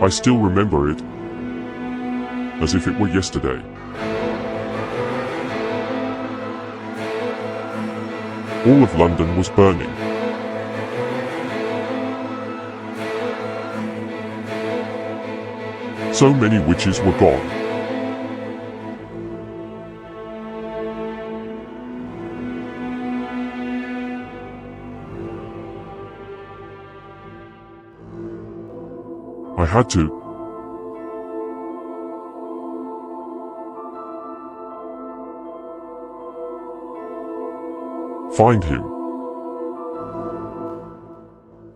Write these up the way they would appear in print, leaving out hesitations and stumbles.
I still remember it, as if it were yesterday. All of London was burning. So many witches were gone. I had to find him.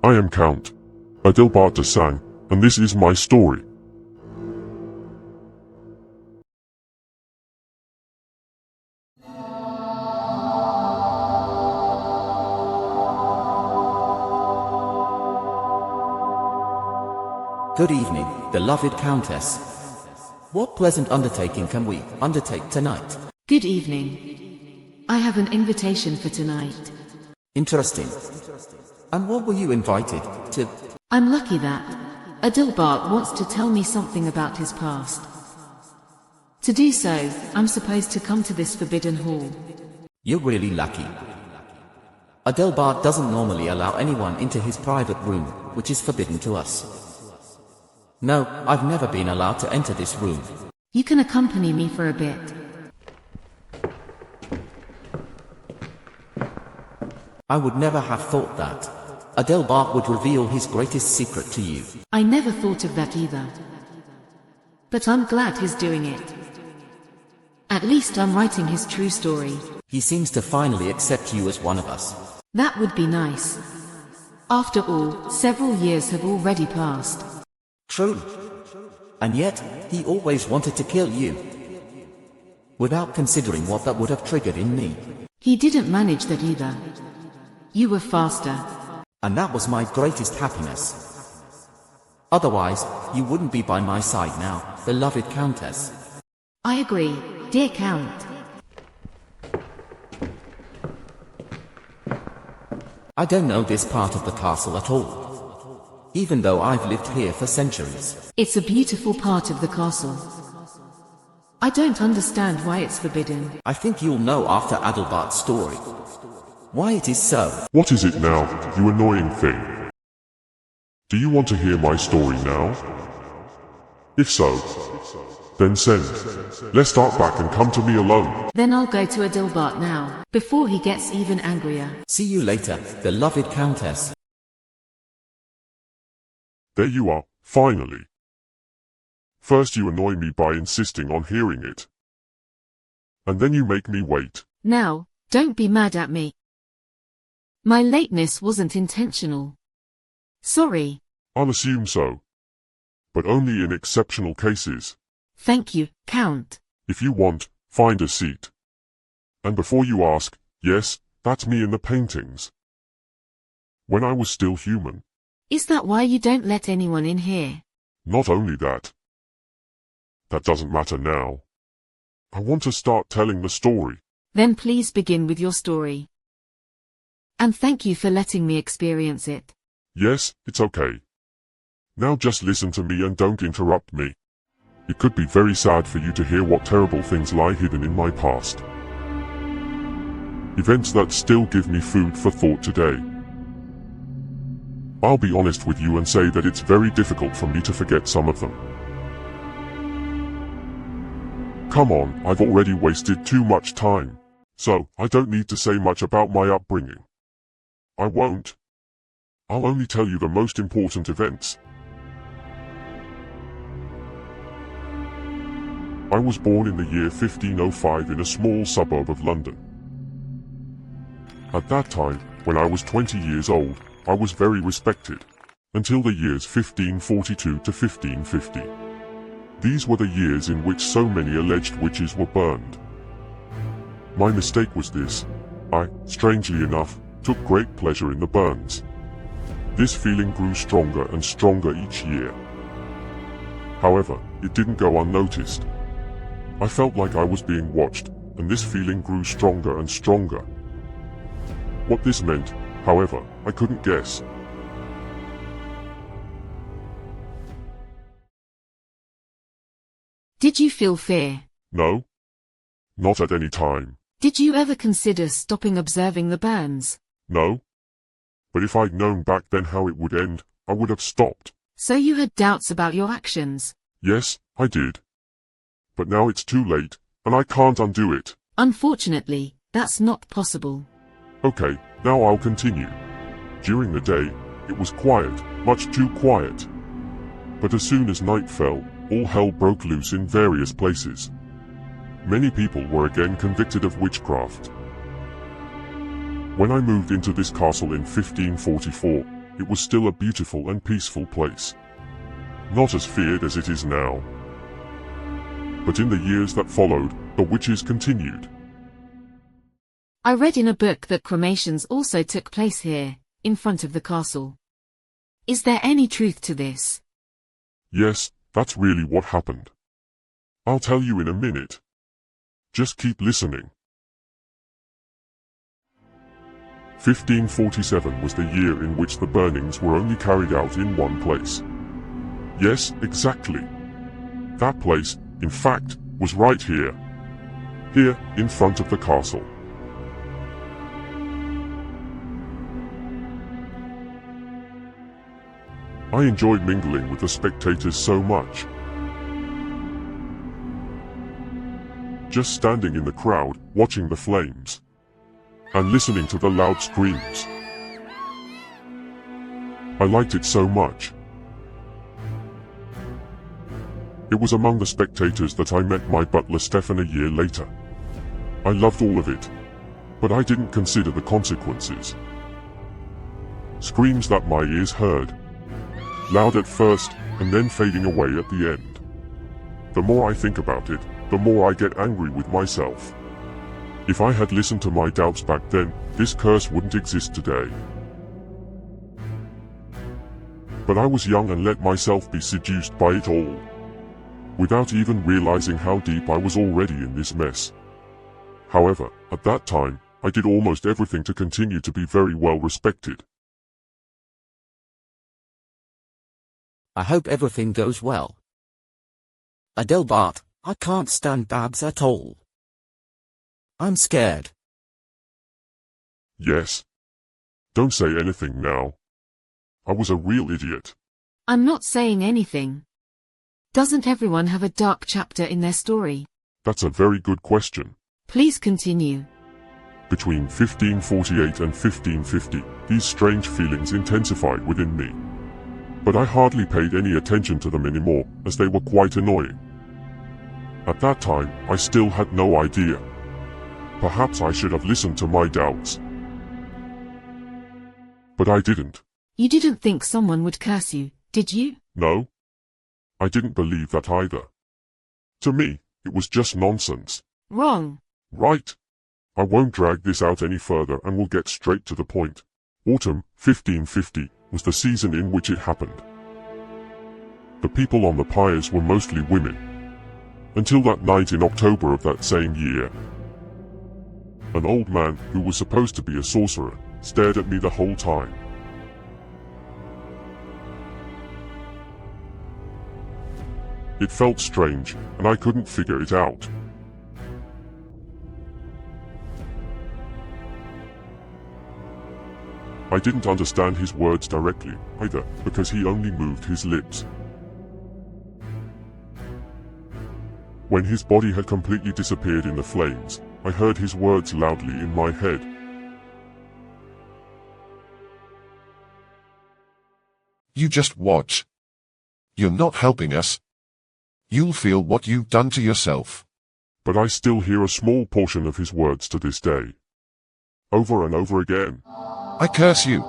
I am Count Adelbart de Sang, and this is my story. Good evening, beloved Countess. What pleasant undertaking can we undertake tonight? Good evening. I have an invitation for tonight. Interesting. And what were you invited to? I'm lucky that Adelbart wants to tell me something about his past. To do so, I'm supposed to come to this forbidden hall. You're really lucky. Adelbart doesn't normally allow anyone into his private room, which is forbidden to us. No, I've never been allowed to enter this room. You can accompany me for a bit. I would never have thought that Adelbart would reveal his greatest secret to you. I never thought of that either. But I'm glad he's doing it. At least I'm writing his true story. He seems to finally accept you as one of us. That would be nice. After all, several years have already passed. True. And yet, he always wanted to kill you. Without considering what that would have triggered in me. He didn't manage that either. You were faster. And that was my greatest happiness. Otherwise, you wouldn't be by my side now, beloved Countess. I agree, dear Count. I don't know this part of the castle at all. Even though I've lived here for centuries. It's a beautiful part of the castle. I don't understand why it's forbidden. I think you'll know after Adelbart's story. Why it is so. What is it now, you annoying thing? Do you want to hear my story now? If so, then send. Let's start back and come to me alone. Then I'll go to Adelbart now, before he gets even angrier. See you later, beloved Countess. There you are, finally. First you annoy me by insisting on hearing it. And then you make me wait. Now, don't be mad at me. My lateness wasn't intentional. Sorry. I'll assume so. But only in exceptional cases. Thank you, Count. If you want, find a seat. And before you ask, yes, that's me in the paintings. When I was still human. Is that why you don't let anyone in here? Not only that. That doesn't matter now. I want to start telling the story. Then please begin with your story. And thank you for letting me experience it. Yes, it's okay. Now just listen to me and don't interrupt me. It could be very sad for you to hear what terrible things lie hidden in my past. Events that still give me food for thought today. I'll be honest with you and say that it's very difficult for me to forget some of them. Come on, I've already wasted too much time. So, I don't need to say much about my upbringing. I won't. I'll only tell you the most important events. I was born in the year 1505 in a small suburb of London. At that time, when I was 20 years old, I was very respected, until the years 1542 to 1550. These were the years in which so many alleged witches were burned. My mistake was this. I, strangely enough, took great pleasure in the burns. This feeling grew stronger and stronger each year. However, it didn't go unnoticed. I felt like I was being watched, and this feeling grew stronger and stronger. What this meant, however, I couldn't guess. Did you feel fear? No. Not at any time. Did you ever consider stopping observing the burns? No. But if I'd known back then how it would end, I would have stopped. So you had doubts about your actions? Yes, I did. But now it's too late, and I can't undo it. Unfortunately, that's not possible. Okay, now I'll continue. During the day, it was quiet, much too quiet. But as soon as night fell, all hell broke loose in various places. Many people were again convicted of witchcraft. When I moved into this castle in 1544, it was still a beautiful and peaceful place. Not as feared as it is now. But in the years that followed, the witches continued. I read in a book that cremations also took place here, in front of the castle. Is there any truth to this? Yes, that's really what happened. I'll tell you in a minute. Just keep listening. 1547 was the year in which the burnings were only carried out in one place. Yes, exactly. That place, in fact, was right here. Here, in front of the castle. I enjoyed mingling with the spectators so much. Just standing in the crowd, watching the flames. And listening to the loud screams. I liked it so much. It was among the spectators that I met my butler Stefan a year later. I loved all of it. But I didn't consider the consequences. Screams that my ears heard. Loud at first, and then fading away at the end. The more I think about it, the more I get angry with myself. If I had listened to my doubts back then, this curse wouldn't exist today. But I was young and let myself be seduced by it all. Without even realizing how deep I was already in this mess. However, at that time, I did almost everything to continue to be very well respected. I hope everything goes well. Adelbart, I can't stand Babs at all. I'm scared. Yes. Don't say anything now. I was a real idiot. I'm not saying anything. Doesn't everyone have a dark chapter in their story? That's a very good question. Please continue. Between 1548 and 1550, these strange feelings intensified within me. But I hardly paid any attention to them anymore, as they were quite annoying. At that time, I still had no idea. Perhaps I should have listened to my doubts. But I didn't. You didn't think someone would curse you, did you? No. I didn't believe that either. To me, it was just nonsense. Wrong. Right. I won't drag this out any further and will get straight to the point. Autumn, 1550, was the season in which it happened. The people on the piers were mostly women. Until that night in October of that same year. An old man, who was supposed to be a sorcerer, stared at me the whole time. It felt strange, and I couldn't figure it out. I didn't understand his words directly, either, because he only moved his lips. When his body had completely disappeared in the flames, I heard his words loudly in my head. You just watch. You're not helping us. You'll feel what you've done to yourself. But I still hear a small portion of his words to this day. Over and over again. I curse you.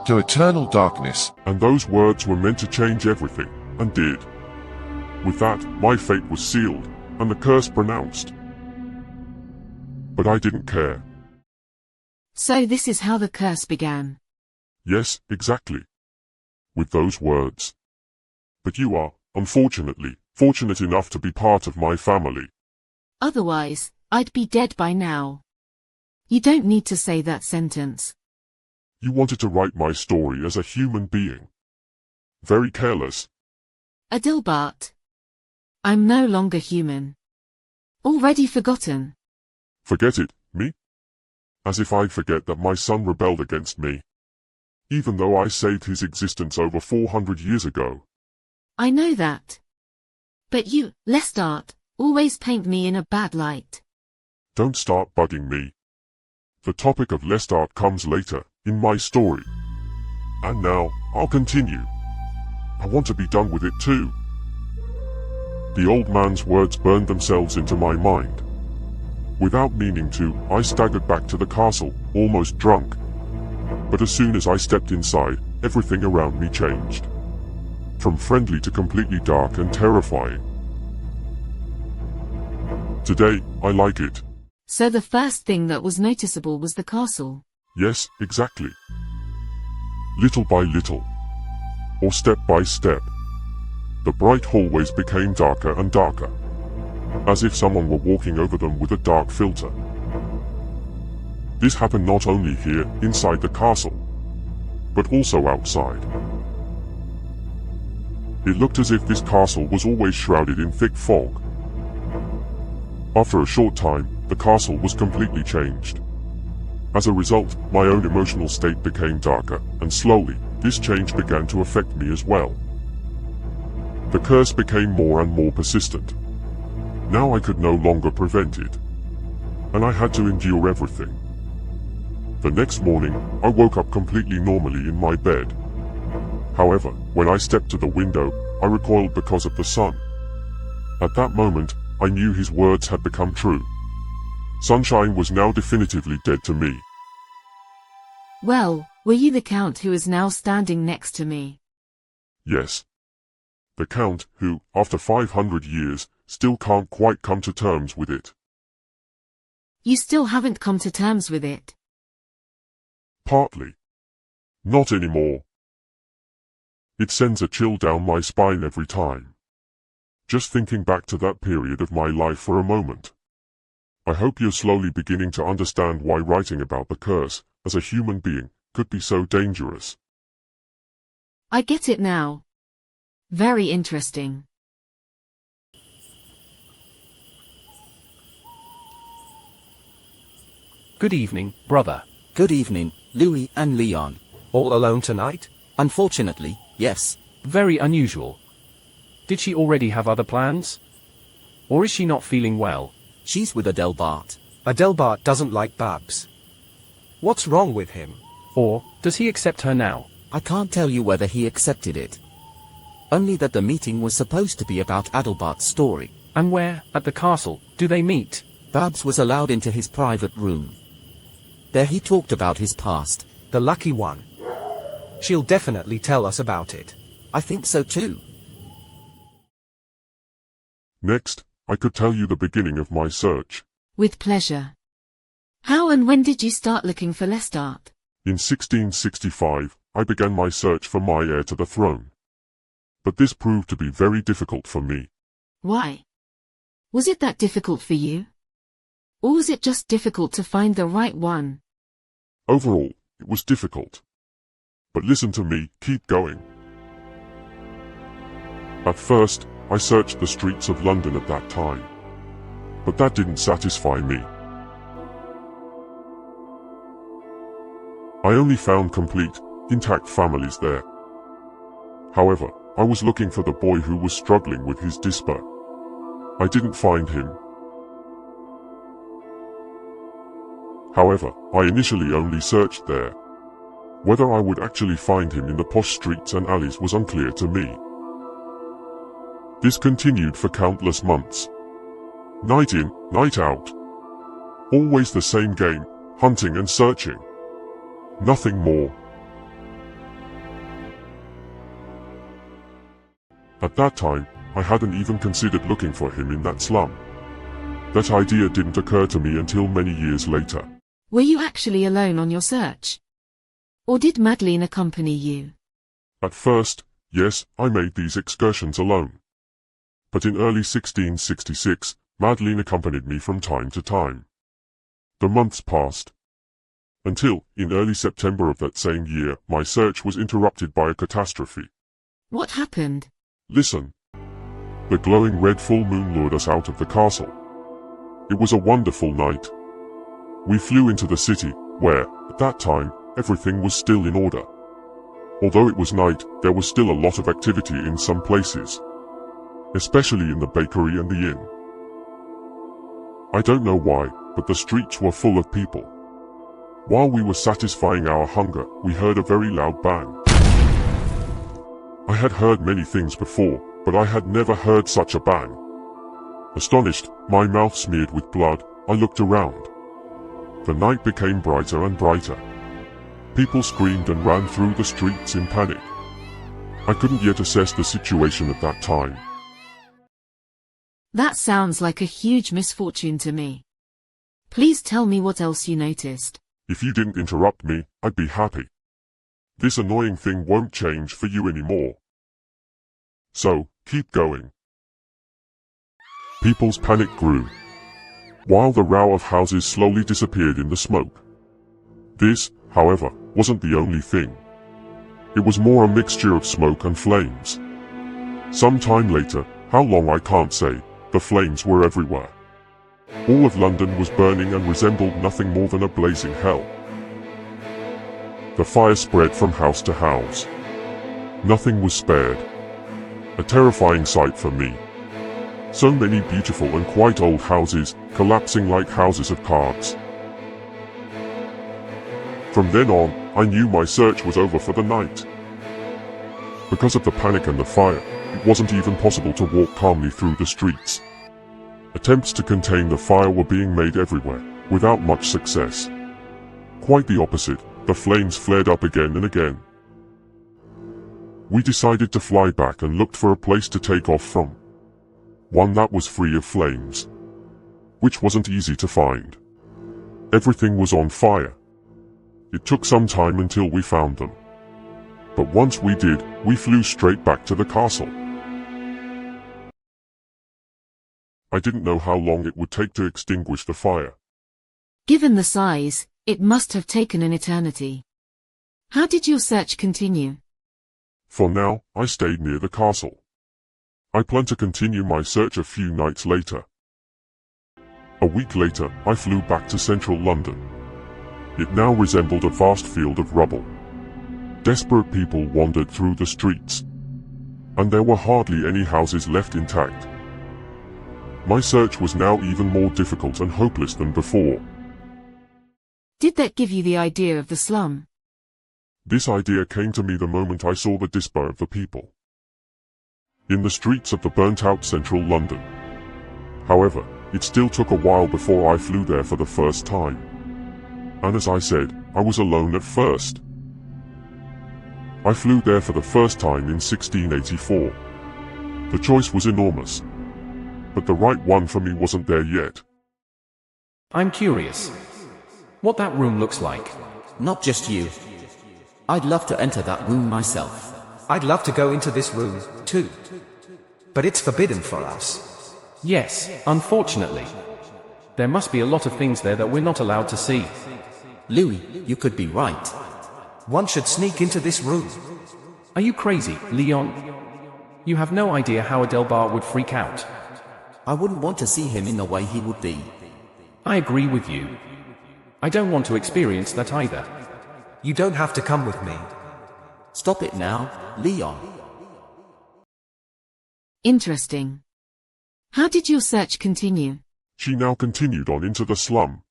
To eternal darkness. And those words were meant to change everything, and did. With that, my fate was sealed, and the curse pronounced. But I didn't care. So this is how the curse began. Yes, exactly. With those words. But you are, unfortunately, fortunate enough to be part of my family. Otherwise, I'd be dead by now. You don't need to say that sentence. You wanted to write my story as a human being. Very careless. Adelbart. I'm no longer human. Already forgotten. Forget it, me? As if I'd forget that my son rebelled against me. Even though I saved his existence over 400 years ago. I know that. But you, Lestat, always paint me in a bad light. Don't start bugging me. The topic of Lestat comes later, in my story. And now, I'll continue. I want to be done with it too. The old man's words burned themselves into my mind. Without meaning to, I staggered back to the castle, almost drunk. But as soon as I stepped inside, everything around me changed. From friendly to completely dark and terrifying. Today, I like it. So the first thing that was noticeable was the castle. Yes, exactly. Little by little, or step by step, the bright hallways became darker and darker, as if someone were walking over them with a dark filter. This happened not only here, inside the castle, but also outside. It looked as if this castle was always shrouded in thick fog. After a short time, the castle was completely changed. As a result, my own emotional state became darker, and slowly, this change began to affect me as well. The curse became more and more persistent. Now I could no longer prevent it. And I had to endure everything. The next morning, I woke up completely normally in my bed. However, when I stepped to the window, I recoiled because of the sun. At that moment, I knew his words had become true. Sunshine was now definitively dead to me. Well, were you the Count who is now standing next to me? Yes. The Count who, after 500 years, still can't quite come to terms with it. You still haven't come to terms with it. Partly. Not anymore. It sends a chill down my spine every time. Just thinking back to that period of my life for a moment. I hope you're slowly beginning to understand why writing about the curse, as a human being, could be so dangerous. I get it now. Very interesting. Good evening, brother. Good evening, Louis and Leon. All alone tonight? Unfortunately, yes. Very unusual. Did she already have other plans? Or is she not feeling well? She's with Adelbart. Adelbart doesn't like Babs. What's wrong with him? Or, does he accept her now? I can't tell you whether he accepted it. Only that the meeting was supposed to be about Adelbart's story. And where, at the castle, do they meet? Babs was allowed into his private room. There he talked about his past. The lucky one. She'll definitely tell us about it. I think so too. Next, I could tell you the beginning of my search. With pleasure. How and when did you start looking for Lestat? In 1665, I began my search for my heir to the throne. But this proved to be very difficult for me. Why? Was it that difficult for you? Or was it just difficult to find the right one? Overall, it was difficult. But listen to me, keep going. At first, I searched the streets of London at that time. But that didn't satisfy me. I only found complete, intact families there. However, I was looking for the boy who was struggling with his disper. I didn't find him. However, I initially only searched there. Whether I would actually find him in the posh streets and alleys was unclear to me. This continued for countless months. Night in, night out. Always the same game, hunting and searching. Nothing more. At that time, I hadn't even considered looking for him in that slum. That idea didn't occur to me until many years later. Were you actually alone on your search? Or did Madeline accompany you? At first, yes, I made these excursions alone. But in early 1666, Madeline accompanied me from time to time. The months passed. Until, in early September of that same year, my search was interrupted by a catastrophe. What happened? Listen. The glowing red full moon lured us out of the castle. It was a wonderful night. We flew into the city, where, at that time, everything was still in order. Although it was night, there was still a lot of activity in some places, especially in the bakery and the inn. I don't know why, but the streets were full of people. While we were satisfying our hunger, we heard a very loud bang. I had heard many things before, but I had never heard such a bang. Astonished, my mouth smeared with blood, I looked around. The night became brighter and brighter. People screamed and ran through the streets in panic. I couldn't yet assess the situation at that time. That sounds like a huge misfortune to me. Please tell me what else you noticed. If you didn't interrupt me, I'd be happy. This annoying thing won't change for you anymore. So, keep going. People's panic grew, while the row of houses slowly disappeared in the smoke. This, however, wasn't the only thing. It was more a mixture of smoke and flames. Some time later, how long I can't say, the flames were everywhere. All of London was burning and resembled nothing more than a blazing hell. The fire spread from house to house. Nothing was spared. A terrifying sight for me. So many beautiful and quite old houses, collapsing like houses of cards. From then on, I knew my search was over for the night. Because of the panic and the fire, it wasn't even possible to walk calmly through the streets. Attempts to contain the fire were being made everywhere, without much success. Quite the opposite, the flames flared up again and again. We decided to fly back and looked for a place to take off from. One that was free of flames. Which wasn't easy to find. Everything was on fire. It took some time until we found them. But once we did, we flew straight back to the castle. I didn't know how long it would take to extinguish the fire. Given the size, it must have taken an eternity. How did your search continue? For now, I stayed near the castle. I plan to continue my search a few nights later. A week later, I flew back to central London. It now resembled a vast field of rubble. Desperate people wandered through the streets, and there were hardly any houses left intact. My search was now even more difficult and hopeless than before. Did that give you the idea of the slum? This idea came to me the moment I saw the despair of the people in the streets of the burnt-out central London. However, it still took a while before I flew there for the first time. And as I said, I was alone at first. I flew there for the first time in 1684. The choice was enormous, but the right one for me wasn't there yet. I'm curious what that room looks like. Not just you. I'd love to enter that room myself. I'd love to go into this room, too. But it's forbidden for us. Yes, unfortunately. There must be a lot of things there that we're not allowed to see. Louis, you could be right. One should sneak into this room. Are you crazy, Leon? You have no idea how Adelbart would freak out. I wouldn't want to see him in the way he would be. I agree with you. I don't want to experience that either. You don't have to come with me. Stop it now, Leon. Interesting. How did your search continue? She now continued on into the slum.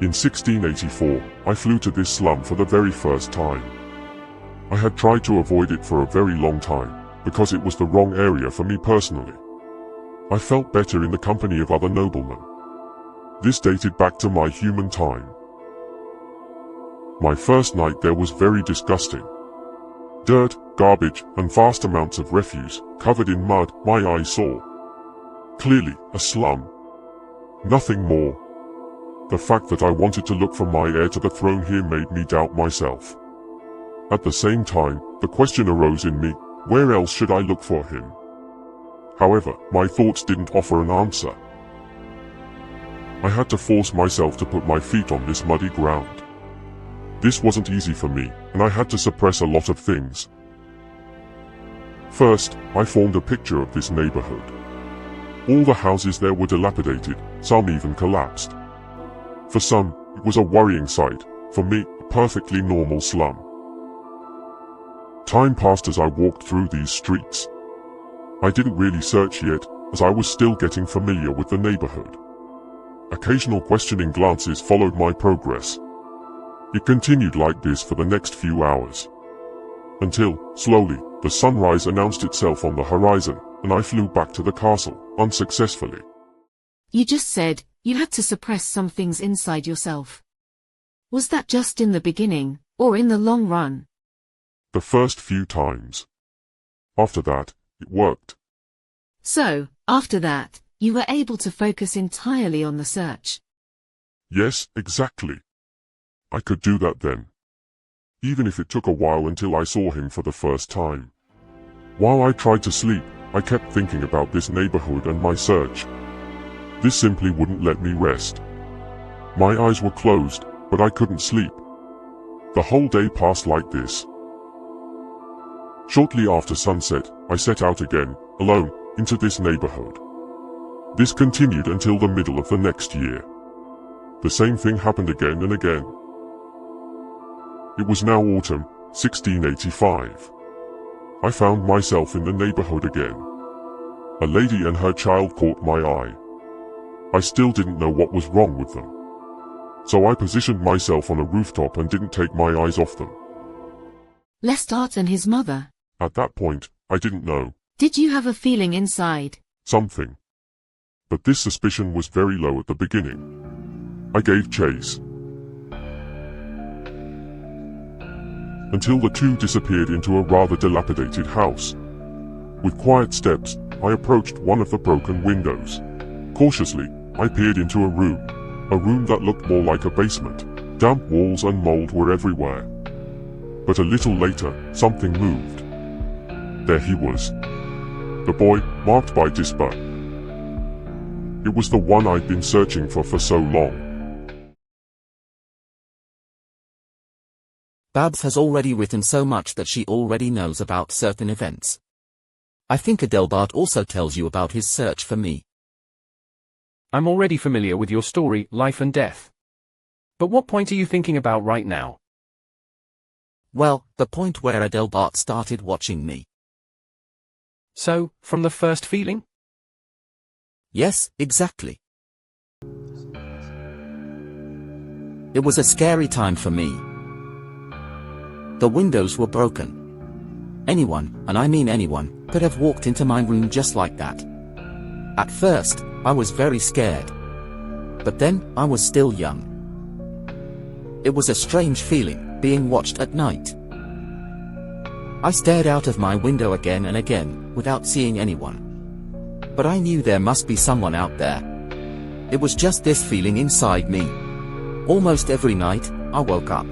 In 1684, I flew to this slum for the very first time. I had tried to avoid it for a very long time, because it was the wrong area for me personally. I felt better in the company of other noblemen. This dated back to my human time. My first night there was very disgusting. Dirt, garbage, and vast amounts of refuse, covered in mud, my eyes saw. Clearly, a slum. Nothing more. The fact that I wanted to look for my heir to the throne here made me doubt myself. At the same time, the question arose in me, where else should I look for him? However, my thoughts didn't offer an answer. I had to force myself to put my feet on this muddy ground. This wasn't easy for me, and I had to suppress a lot of things. First, I formed a picture of this neighborhood. All the houses there were dilapidated, some even collapsed. For some, it was a worrying sight. For me, a perfectly normal slum. Time passed as I walked through these streets. I didn't really search yet, as I was still getting familiar with the neighborhood. Occasional questioning glances followed my progress. It continued like this for the next few hours. Until, slowly, the sunrise announced itself on the horizon, and I flew back to the castle, unsuccessfully. You just said you had to suppress some things inside yourself. Was that just in the beginning, or in the long run? The first few times. After that, it worked. So, after that, you were able to focus entirely on the search. Yes, exactly. I could do that then. Even if it took a while until I saw him for the first time. While I tried to sleep, I kept thinking about this neighborhood and my search. This simply wouldn't let me rest. My eyes were closed, but I couldn't sleep. The whole day passed like this. Shortly after sunset, I set out again, alone, into this neighborhood. This continued until the middle of the next year. The same thing happened again and again. It was now autumn, 1685. I found myself in the neighborhood again. A lady and her child caught my eye. I still didn't know what was wrong with them. So I positioned myself on a rooftop and didn't take my eyes off them. Lestat and his mother. At that point, I didn't know. Did you have a feeling inside? Something. But this suspicion was very low at the beginning. I gave chase. Until the two disappeared into a rather dilapidated house. With quiet steps, I approached one of the broken windows. Cautiously, I peered into a room that looked more like a basement. Damp walls and mold were everywhere. But a little later, something moved. There he was. The boy, marked by Dispa. It was the one I'd been searching for so long. Babs has already written so much that she already knows about certain events. I think Adelbart also tells you about his search for me. I'm already familiar with your story, life and death. But what point are you thinking about right now? Well, the point where Adelbart started watching me. So, from the first feeling? Yes, exactly. It was a scary time for me. The windows were broken. Anyone, and I mean anyone, could have walked into my room just like that. At first, I was very scared. But then, I was still young. It was a strange feeling, being watched at night. I stared out of my window again and again, without seeing anyone. But I knew there must be someone out there. It was just this feeling inside me. Almost every night, I woke up.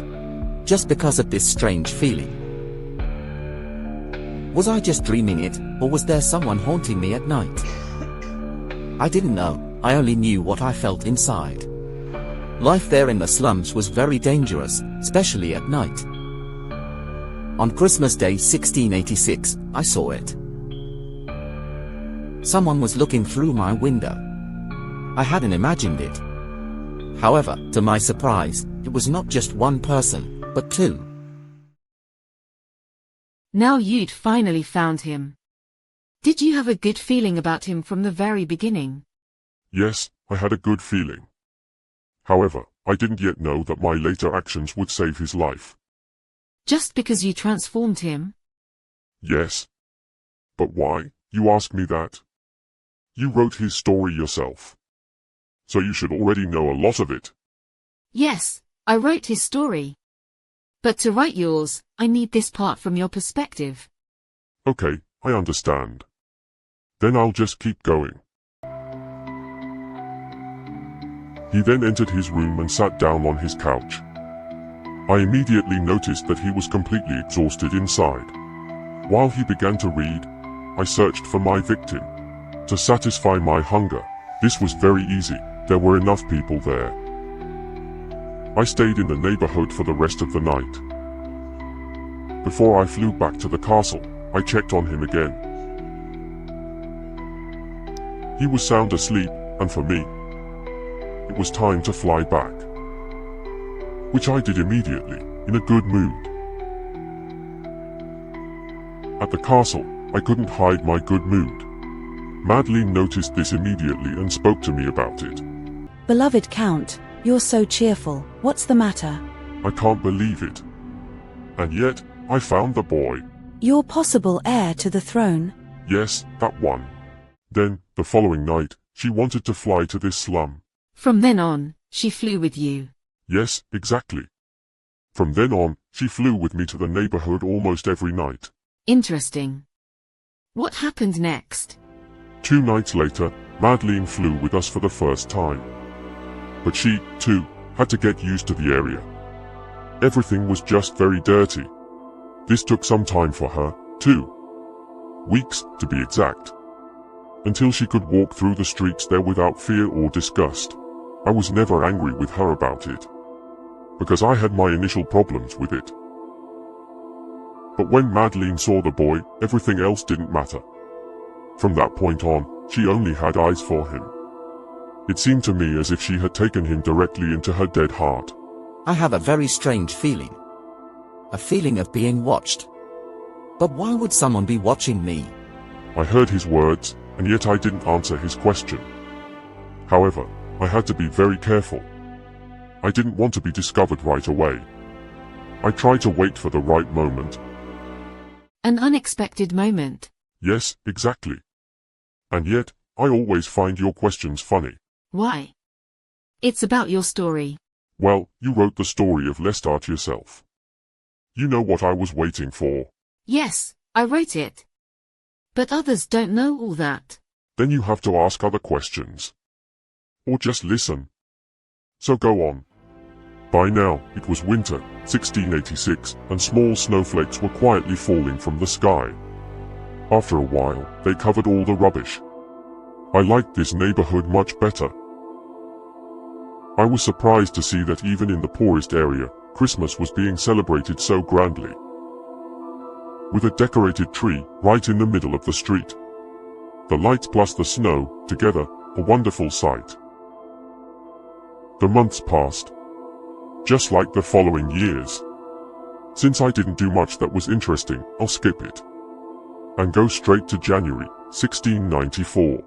Just because of this strange feeling. Was I just dreaming it, or was there someone haunting me at night? I didn't know, I only knew what I felt inside. Life there in the slums was very dangerous, especially at night. On Christmas Day 1686, I saw it. Someone was looking through my window. I hadn't imagined it. However, to my surprise, it was not just one person, but two. Now you'd finally found him. Did you have a good feeling about him from the very beginning? Yes, I had a good feeling. However, I didn't yet know that my later actions would save his life. Just because you transformed him? Yes. But why, you ask me that? You wrote his story yourself. So you should already know a lot of it. Yes, I wrote his story. But to write yours, I need this part from your perspective. Okay, I understand. Then I'll just keep going. He then entered his room and sat down on his couch. I immediately noticed that he was completely exhausted inside. While he began to read, I searched for my victim. To satisfy my hunger, this was very easy, there were enough people there. I stayed in the neighborhood for the rest of the night. Before I flew back to the castle, I checked on him again. He was sound asleep, and for me, it was time to fly back. Which I did immediately, in a good mood. At the castle, I couldn't hide my good mood. Madeline noticed this immediately and spoke to me about it. Beloved Count, you're so cheerful, what's the matter? I can't believe it. And yet, I found the boy. Your possible heir to the throne? Yes, that one. Then, the following night, she wanted to fly to this slum. From then on, she flew with you. Yes, exactly. From then on, she flew with me to the neighborhood almost every night. Interesting. What happened next? 2 nights later, Madeline flew with us for the first time. But she, too, had to get used to the area. Everything was just very dirty. This took some time for her, too. Weeks, to be exact. Until she could walk through the streets there without fear or disgust. I was never angry with her about it, because I had my initial problems with it. But when Madeline saw the boy, everything else didn't matter. From that point on, she only had eyes for him. It seemed to me as if she had taken him directly into her dead heart. I have a very strange feeling. A feeling of being watched. But why would someone be watching me? I heard his words, and yet I didn't answer his question. However, I had to be very careful. I didn't want to be discovered right away. I tried to wait for the right moment. An unexpected moment. Yes, exactly. And yet, I always find your questions funny. Why? It's about your story. Well, you wrote the story of Lestat yourself. You know what I was waiting for. Yes, I wrote it. But others don't know all that. Then you have to ask other questions. Or just listen. So go on. By now, it was winter, 1686, and small snowflakes were quietly falling from the sky. After a while, they covered all the rubbish. I liked this neighborhood much better. I was surprised to see that even in the poorest area, Christmas was being celebrated so grandly. With a decorated tree right in the middle of the street. The lights plus the snow, together, a wonderful sight. The months passed. Just like the following years. Since I didn't do much that was interesting, I'll skip it. And go straight to January, 1694.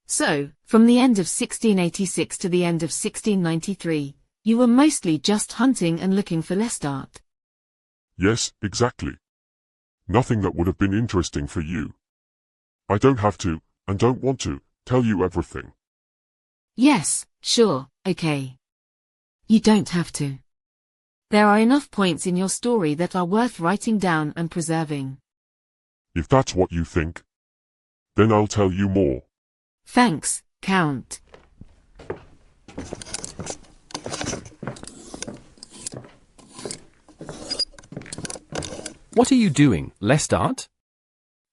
So, from the end of 1686 to the end of 1693, you were mostly just hunting and looking for Lestat. Yes, exactly. Nothing that would have been interesting for you. I don't have to, and don't want to, tell you everything. Yes, sure, okay. You don't have to. There are enough points in your story that are worth writing down and preserving. If that's what you think, then I'll tell you more. Thanks, Count. What are you doing, Lestat?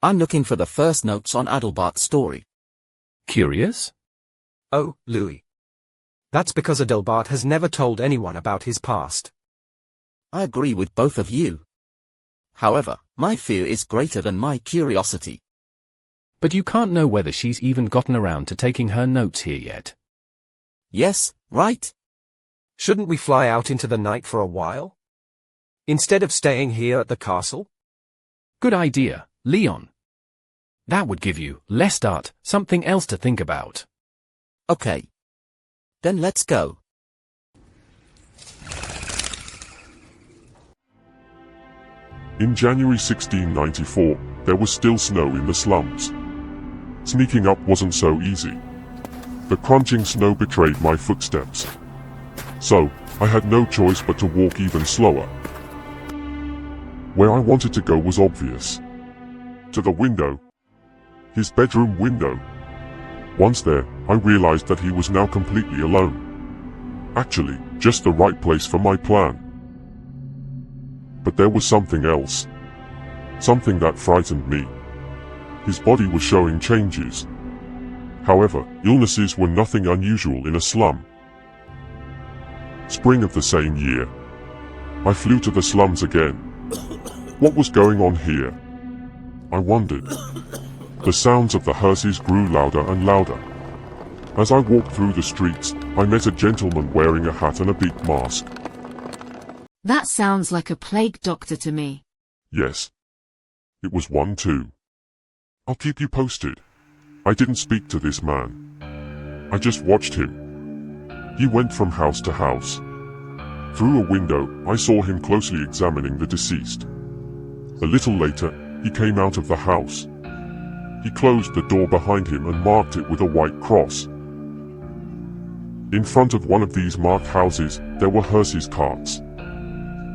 I'm looking for the first notes on Adelbart's story. Curious? Oh, Louis. That's because Adelbart has never told anyone about his past. I agree with both of you. However, my fear is greater than my curiosity. But you can't know whether she's even gotten around to taking her notes here yet. Yes, right? Shouldn't we fly out into the night for a while? Instead of staying here at the castle? Good idea, Leon. That would give you, Lestat, something else to think about. Okay. Then let's go. In January 1694, there was still snow in the slums. Sneaking up wasn't so easy. The crunching snow betrayed my footsteps. So, I had no choice but to walk even slower. Where I wanted to go was obvious. To the window. His bedroom window. Once there, I realized that he was now completely alone. Actually, just the right place for my plan. But there was something else. Something that frightened me. His body was showing changes. However, illnesses were nothing unusual in a slum. Spring of the same year. I flew to the slums again. What was going on here? I wondered. The sounds of the hearses grew louder and louder. As I walked through the streets, I met a gentleman wearing a hat and a big mask. That sounds like a plague doctor to me. Yes. It was one too. I'll keep you posted. I didn't speak to this man. I just watched him. He went from house to house. Through a window, I saw him closely examining the deceased. A little later, he came out of the house. He closed the door behind him and marked it with a white cross. In front of one of these marked houses, there were hearses carts.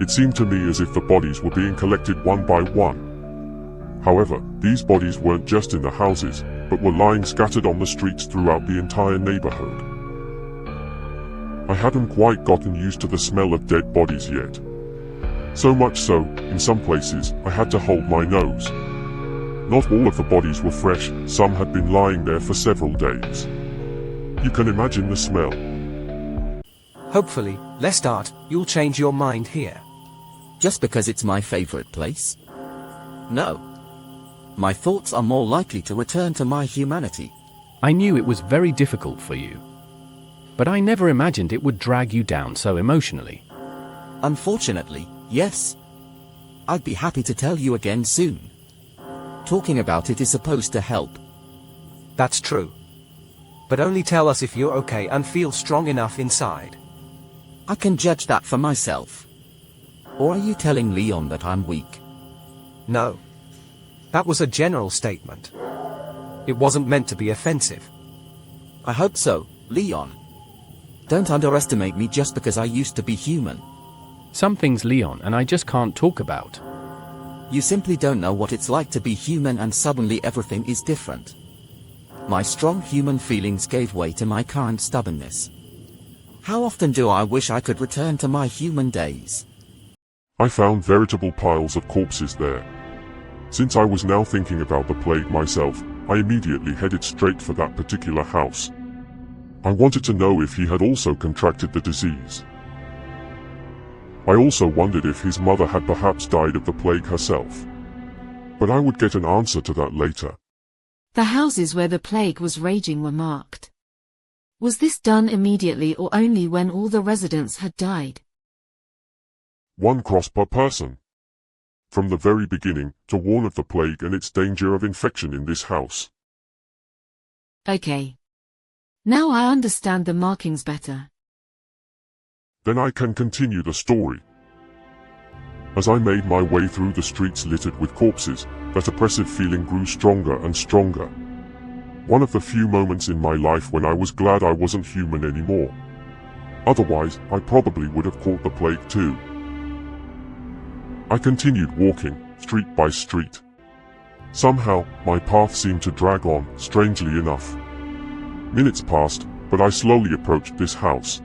It seemed to me as if the bodies were being collected one by one. However, these bodies weren't just in the houses, but were lying scattered on the streets throughout the entire neighborhood. I hadn't quite gotten used to the smell of dead bodies yet. So much so, in some places, I had to hold my nose. Not all of the bodies were fresh, some had been lying there for several days. You can imagine the smell. Hopefully, Lestat, you'll change your mind here. Just because it's my favorite place? No. My thoughts are more likely to return to my humanity. I knew it was very difficult for you. But I never imagined it would drag you down so emotionally. Unfortunately, yes. I'd be happy to tell you again soon. Talking about it is supposed to help. That's true. But only tell us if you're okay and feel strong enough inside. I can judge that for myself. Or are you telling Leon that I'm weak? No. That was a general statement. It wasn't meant to be offensive. I hope so, Leon. Don't underestimate me just because I used to be human. Some things, Leon, and I just can't talk about. You simply don't know what it's like to be human and suddenly everything is different. My strong human feelings gave way to my current stubbornness. How often do I wish I could return to my human days? I found veritable piles of corpses there. Since I was now thinking about the plague myself, I immediately headed straight for that particular house. I wanted to know if he had also contracted the disease. I also wondered if his mother had perhaps died of the plague herself. But I would get an answer to that later. The houses where the plague was raging were marked. Was this done immediately or only when all the residents had died? 1 cross per person. From the very beginning, to warn of the plague and its danger of infection in this house. Okay. Now I understand the markings better. Then I can continue the story. As I made my way through the streets littered with corpses, that oppressive feeling grew stronger and stronger. One of the few moments in my life when I was glad I wasn't human anymore. Otherwise, I probably would have caught the plague too. I continued walking, street by street. Somehow, my path seemed to drag on, strangely enough. Minutes passed, but I slowly approached this house.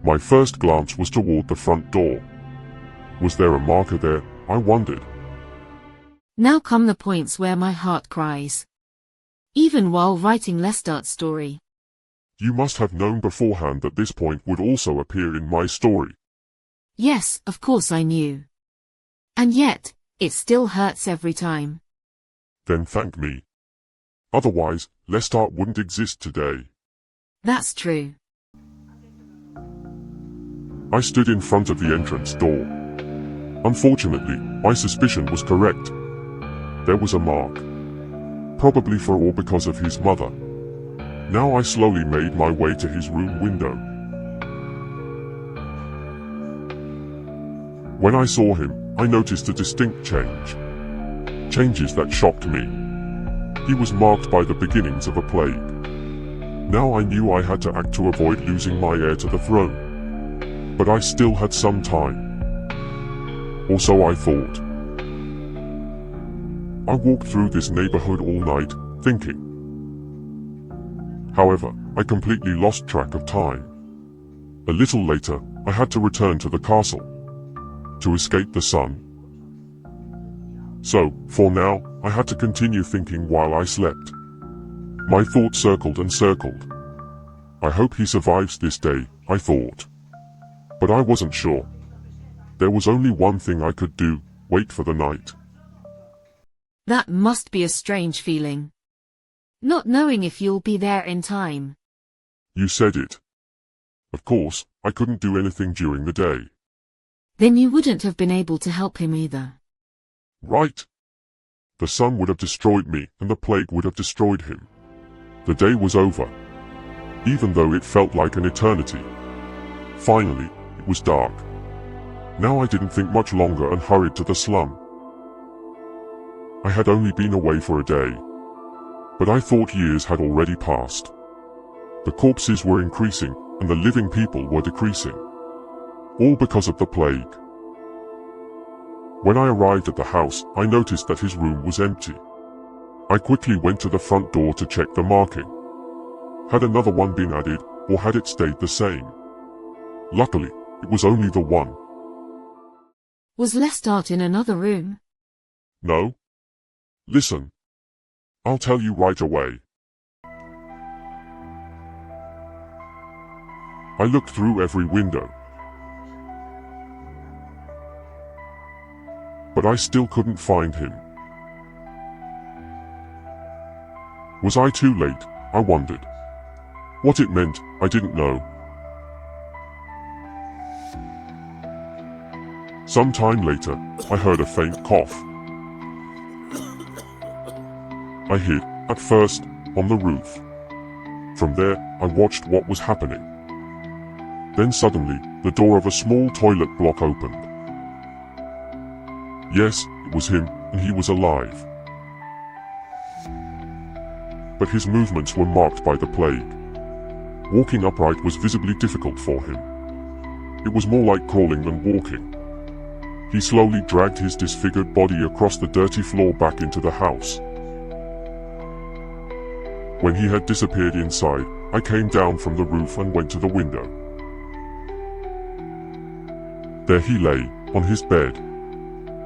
My first glance was toward the front door. Was there a marker there? I wondered. Now come the points where my heart cries. Even while writing Lestat's story. You must have known beforehand that this point would also appear in my story. Yes, of course I knew. And yet, it still hurts every time. Then thank me. Otherwise, Lestat wouldn't exist today. That's true. I stood in front of the entrance door. Unfortunately, my suspicion was correct. There was a mark. Probably for or because of his mother. Now I slowly made my way to his room window. When I saw him, I noticed a distinct change. Changes that shocked me. He was marked by the beginnings of a plague. Now I knew I had to act to avoid losing my heir to the throne. But I still had some time. Or so I thought. I walked through this neighborhood all night, thinking. However, I completely lost track of time. A little later, I had to return to the castle. To escape the sun. So, for now, I had to continue thinking while I slept. My thoughts circled and circled. I hope he survives this day, I thought. But I wasn't sure. There was only one thing I could do, wait for the night. That must be a strange feeling. Not knowing if you'll be there in time. You said it. Of course, I couldn't do anything during the day. Then you wouldn't have been able to help him either. Right. The sun would have destroyed me and the plague would have destroyed him. The day was over. Even though it felt like an eternity. Finally, it was dark. Now I didn't think much longer and hurried to the slum. I had only been away for a day. But I thought years had already passed. The corpses were increasing and the living people were decreasing. All because of the plague. When I arrived at the house, I noticed that his room was empty. I quickly went to the front door to check the marking. Had another one been added, or had it stayed the same? Luckily, it was only the one. Was Lestat in another room? No. Listen. I'll tell you right away. I looked through every window. But I still couldn't find him. Was I too late? I wondered. What it meant, I didn't know. Some time later, I heard a faint cough. I hid, at first, on the roof. From there, I watched what was happening. Then suddenly, the door of a small toilet block opened. Yes, it was him, and he was alive. But his movements were marked by the plague. Walking upright was visibly difficult for him. It was more like crawling than walking. He slowly dragged his disfigured body across the dirty floor back into the house. When he had disappeared inside, I came down from the roof and went to the window. There he lay, on his bed,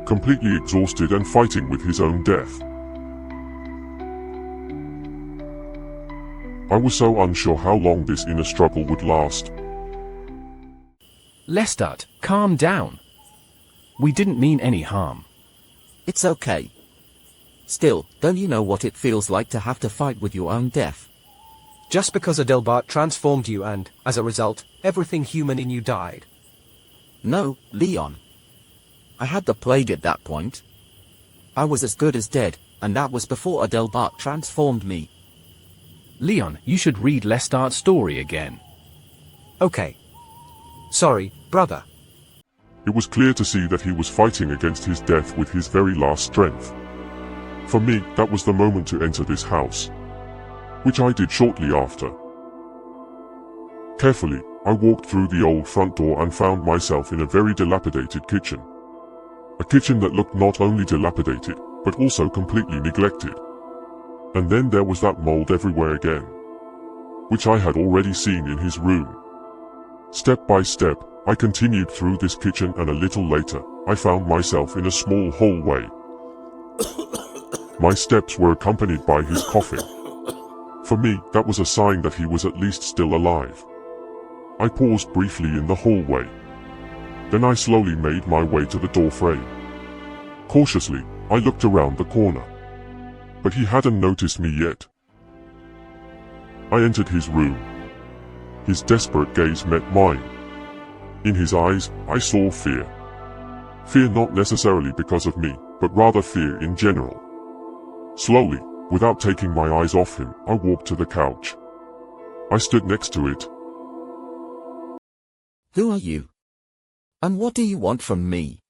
completely exhausted and fighting with his own death. I was so unsure how long this inner struggle would last. Lestat, calm down. We didn't mean any harm. It's okay. Still, don't you know what it feels like to have to fight with your own death? Just because Adelbart transformed you and, as a result, everything human in you died. No, Leon. I had the plague at that point. I was as good as dead, and that was before Adelbart transformed me. Leon, you should read Lestat's story again. Okay. Sorry, brother. It was clear to see that he was fighting against his death with his very last strength. For me, that was the moment to enter this house. Which I did shortly after. Carefully, I walked through the old front door and found myself in a very dilapidated kitchen. A kitchen that looked not only dilapidated, but also completely neglected. And then there was that mold everywhere again, which I had already seen in his room. Step by step, I continued through this kitchen and a little later, I found myself in a small hallway. My steps were accompanied by his coughing. For me, that was a sign that he was at least still alive. I paused briefly in the hallway. Then I slowly made my way to the door frame. Cautiously, I looked around the corner. But he hadn't noticed me yet. I entered his room. His desperate gaze met mine. In his eyes, I saw fear. Fear not necessarily because of me, but rather fear in general. Slowly, without taking my eyes off him, I walked to the couch. I stood next to it. Who are you? And what do you want from me?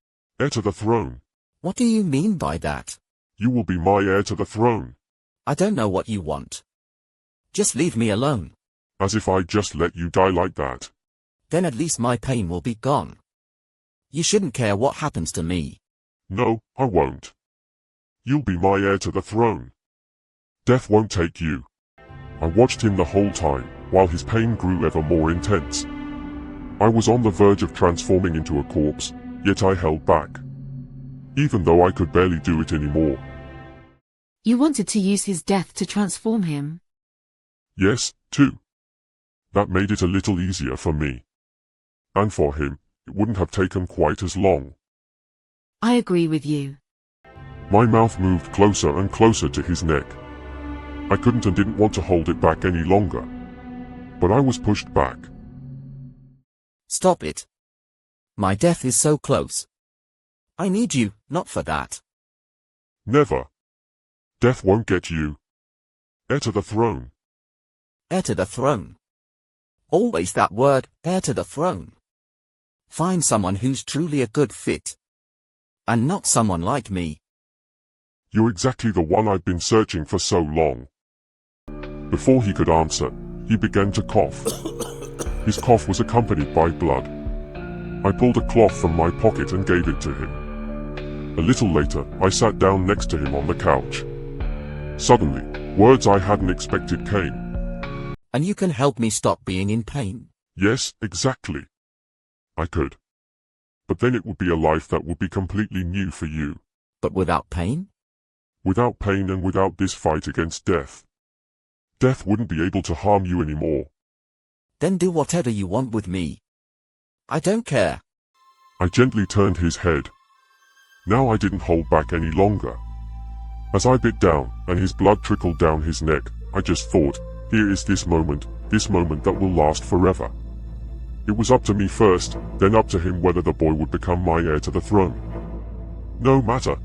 Heir to the throne. What do you mean by that? You will be my heir to the throne. I don't know what you want. Just leave me alone. As if I just let you die like that. Then at least my pain will be gone. You shouldn't care what happens to me. No, I won't. You'll be my heir to the throne. Death won't take you. I watched him the whole time, while his pain grew ever more intense. I was on the verge of transforming into a corpse, yet I held back. Even though I could barely do it anymore. You wanted to use his death to transform him? Yes, too. That made it a little easier for me. And for him, it wouldn't have taken quite as long. I agree with you. My mouth moved closer and closer to his neck. I couldn't and didn't want to hold it back any longer. But I was pushed back. Stop it. My death is so close. I need you, not for that. Never. Death won't get you. Heir to the throne. Heir to the throne. Always that word, heir to the throne. Find someone who's truly a good fit. And not someone like me. You're exactly the one I've been searching for so long. Before he could answer, he began to cough. His cough was accompanied by blood. I pulled a cloth from my pocket and gave it to him. A little later, I sat down next to him on the couch. Suddenly, words I hadn't expected came. And you can help me stop being in pain. Yes, exactly. I could. But then it would be a life that would be completely new for you. But without pain? Without pain and without this fight against death. Death wouldn't be able to harm you anymore. Then do whatever you want with me. I don't care. I gently turned his head. Now I didn't hold back any longer. As I bit down, and his blood trickled down his neck, I just thought, here is this moment that will last forever. It was up to me first, then up to him whether the boy would become my heir to the throne. No matter.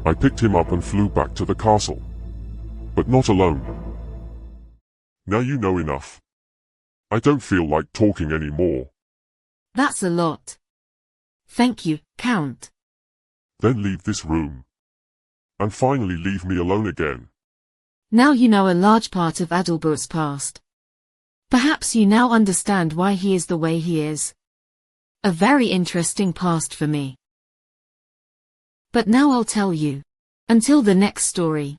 I picked him up and flew back to the castle. But not alone. Now you know enough. I don't feel like talking anymore. That's a lot. Thank you, Count. Then leave this room. And finally leave me alone again. Now you know a large part of Adelbart's past. Perhaps you now understand why he is the way he is. A very interesting past for me. But now I'll tell you. Until the next story.